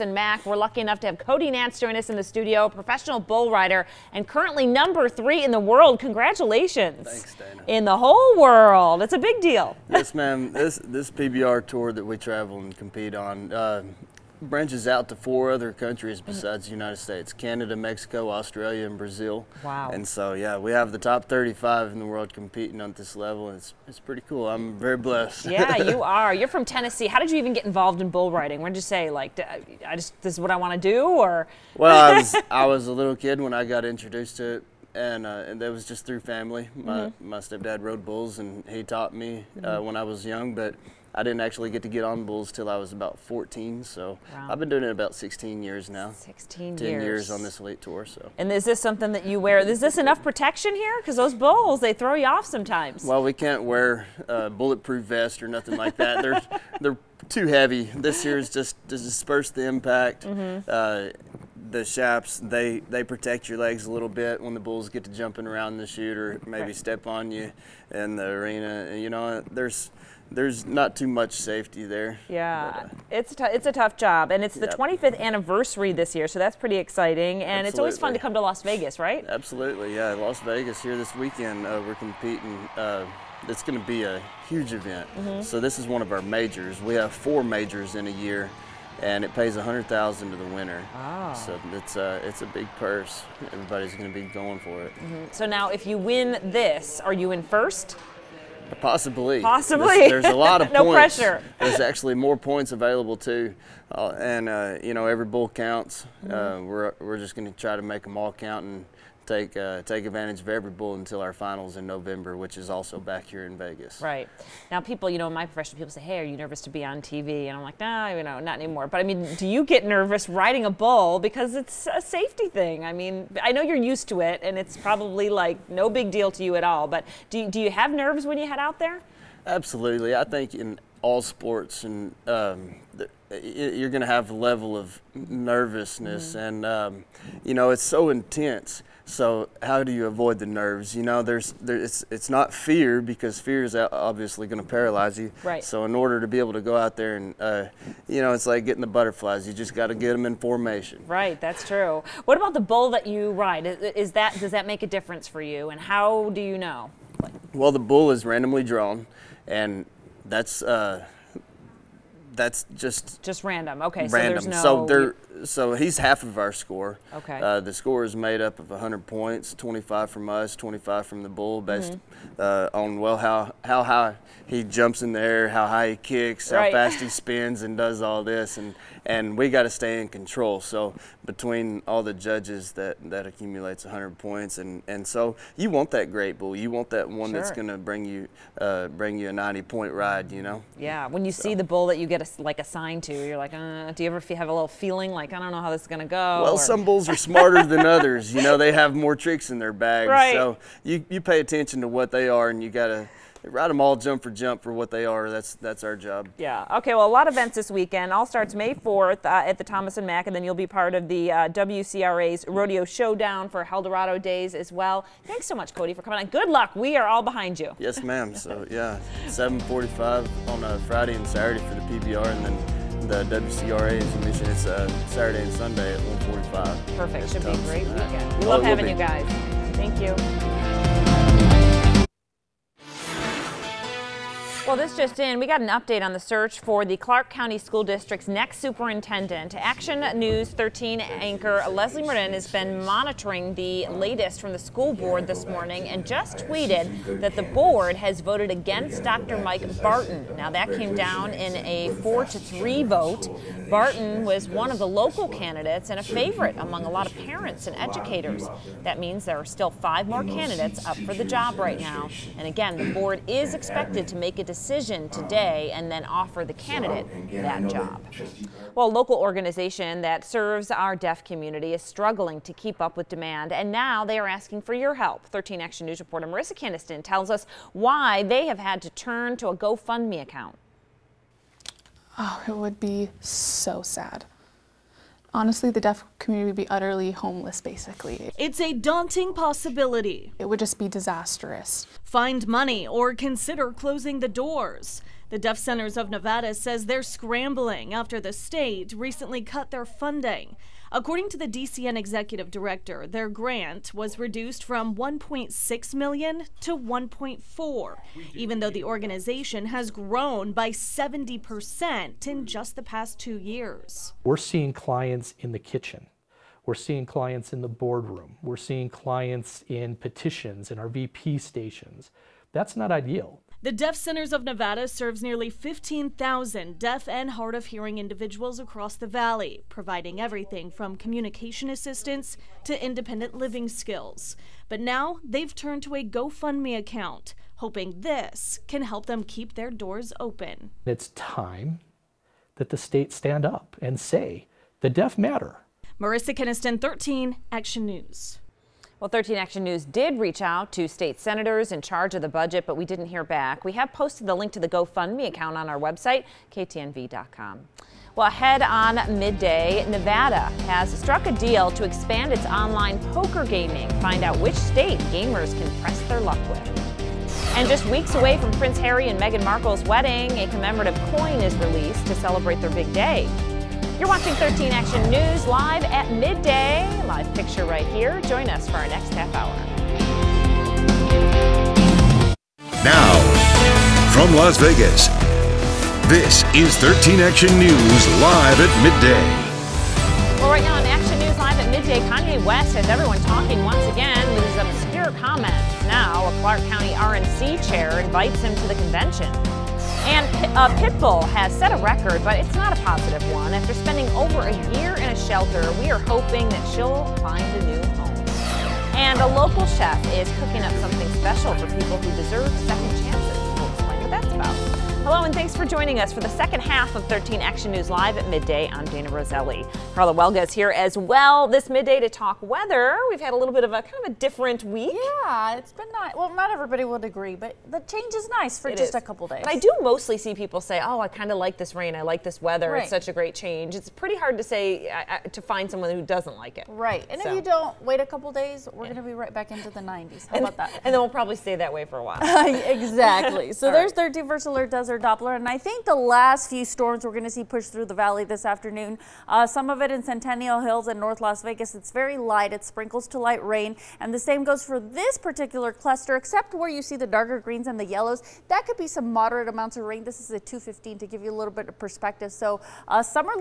And Mac, we're lucky enough to have Cody Nance join us in the studio, professional bull rider and currently #3 in the world. Congratulations. Thanks, Dana. In the whole world. It's a big deal. Yes, ma'am. This PBR tour that we travel and compete on branches out to 4 other countries besides the United States: Canada, Mexico, Australia, and Brazil. Wow. And so, yeah, we have the top 35 in the world competing on this level. And it's pretty cool. I'm very blessed. Yeah, you are. You're from Tennessee. How did you even get involved in bull riding? What did you say? Like, this is what I want to do, or? Well, I was a little kid when I got introduced to it. And that was just through family. My stepdad rode bulls, and he taught me when I was young, but I didn't actually get to get on bulls till I was about 14. So wow. I've been doing it about 16 years now. 16 10 years. years on this elite tour. So. And is this something that you wear? Is this enough protection here? Because those bulls, they throw you off sometimes. Well, we can't wear a bulletproof vest or nothing like that. They're too heavy. This here is just to disperse the impact. The shafts, they protect your legs a little bit when the bulls get to jumping around the chute or maybe step on you in the arena. And, you know, there's not too much safety there. Yeah, but, it's a tough job, and it's the 25th anniversary this year, so that's pretty exciting. And it's always fun to come to Las Vegas, right? Absolutely, yeah. Las Vegas here this weekend, we're competing. It's going to be a huge event. So this is one of our majors. We have 4 majors in a year, and it pays $100,000 to the winner. Oh. So it's a big purse. Everybody's going to be going for it. So now, if you win this, are you in first? Possibly. Possibly. There's a lot of no points. Pressure. There's actually more points available too, and you know, every bull counts. We're just going to try to make them all count and take advantage of every bull until our finals in November, which is also back here in Vegas. Right. Now, people, you know, in my profession, people say, "Hey, are you nervous to be on TV?" And I'm like, "Nah, you know, not anymore." But I mean, do you get nervous riding a bull because it's a safety thing? I mean, I know you're used to it, and it's probably like no big deal to you at all. But do you have nerves when you head out there? Absolutely. I think in all sports, and you're going to have a level of nervousness, and you know, it's so intense. So how do you avoid the nerves? You know, it's not fear, because fear is obviously going to paralyze you. Right. So in order to be able to go out there and, you know, it's like getting the butterflies. You just got to get them in formation. Right, that's true. What about the bull that you ride? Does that make a difference for you? And how do you know? Well, the bull is randomly drawn, and that's just random. Okay, random. So there's no. So he's half of our score. Okay. The score is made up of 100 points, 25 from us, 25 from the bull, based on how high he jumps in the air, how high he kicks, how fast he spins and does all this, and we got to stay in control. So between all the judges, that accumulates 100 points, and so you want that great bull. You want that one that's going to bring you a 90-point ride. You know. Yeah. When you see the bull that you get assigned to, you're like, do you ever have a little feeling like, I don't know how this is going to go? Well, some bulls are smarter than others. You know, they have more tricks in their bags. Right. So you pay attention to what they are, and you got to ride them all jump for jump for what they are. That's our job. Yeah. Okay, well, a lot of events this weekend. All starts May 4th at the Thomas and Mack, and then you'll be part of the WCRA's Rodeo Showdown for Eldorado Days as well. Thanks so much, Cody, for coming on. Good luck. We are all behind you. Yes, ma'am. So, yeah, 7:45 on a Friday and Saturday for the PBR, and then the WCRA, as you mentioned, it's Saturday and Sunday at 1:45. Perfect. Should be a great weekend. We love having you guys. Thank you. Well, this just in, we got an update on the search for the Clark County School District's next superintendent. Action News 13 anchor Leslie Martin has been monitoring the latest from the school board this morning and just tweeted that the board has voted against Dr. Mike Barton. Now, that came down in a 4-3 vote. Barton was one of the local candidates and a favorite among a lot of parents and educators. That means there are still 5 more candidates up for the job right now. And again, the board is expected to make a decision today and then offer the candidate that job. Well, a local organization that serves our deaf community is struggling to keep up with demand, and now they are asking for your help. 13 Action News reporter Marissa Kinniston tells us why they have had to turn to a GoFundMe account. Oh, it would be so sad. Honestly, the deaf community would be utterly homeless, basically. It's a daunting possibility. It would just be disastrous. Find money or consider closing the doors. The Deaf Centers of Nevada says they're scrambling after the state recently cut their funding. According to the DCN executive director, their grant was reduced from $1.6 million to $1.4, even though the organization has grown by 70% in just the past 2 years. We're seeing clients in the kitchen. We're seeing clients in the boardroom. We're seeing clients in petitions in our VP stations. That's not ideal. The Deaf Centers of Nevada serves nearly 15,000 deaf and hard of hearing individuals across the valley, providing everything from communication assistance to independent living skills. But now they've turned to a GoFundMe account, hoping this can help them keep their doors open. It's time that the state stand up and say, the deaf matter. Marissa Keniston, 13 Action News. Well, 13 Action News did reach out to state senators in charge of the budget, but we didn't hear back. We have posted the link to the GoFundMe account on our website, ktnv.com. Well, ahead on midday, Nevada has struck a deal to expand its online poker gaming. Find out which state gamers can press their luck with. And just weeks away from Prince Harry and Meghan Markle's wedding, a commemorative coin is released to celebrate their big day. You're watching 13 Action News live at midday. Live picture right here. Join us for our next half hour. Now, from Las Vegas, this is 13 Action News live at midday. Well, right now on Action News live at midday, Kanye West has everyone talking once again with his obscure comments. Now, a Clark County RNC chair invites him to the convention. And Pitbull has set a record, but it's not a positive one. After spending over a year in a shelter, we are hoping that she'll find a new home. And a local chef is cooking up something special for people who deserve second chances. We'll explain what that's about. Hello and thanks for joining us for the second half of 13 Action News Live at midday. I'm Dana Roselli. Carla Welga is here as well this midday to talk weather. We've had a little bit of a kind of a different week. Yeah, it's been nice. Well, not everybody would agree, but the change is nice for just a couple days. But I do mostly see people say, oh, I kind of like this rain. I like this weather. Right. It's such a great change. It's pretty hard to say, to find someone who doesn't like it. Right. And if you don't wait a couple days, we're going to be right back into the 90s. How about that? And then we'll probably stay that way for a while. Exactly. So All there's right. 13 First Alert Desert Doppler, and I think the last few storms we're going to see push through the valley this afternoon. Some of it in Centennial Hills and North Las Vegas. It's very light. It sprinkles to light rain, and the same goes for this particular cluster, except where you see the darker greens and the yellows. That could be some moderate amounts of rain. This is a 215 to give you a little bit of perspective. So summer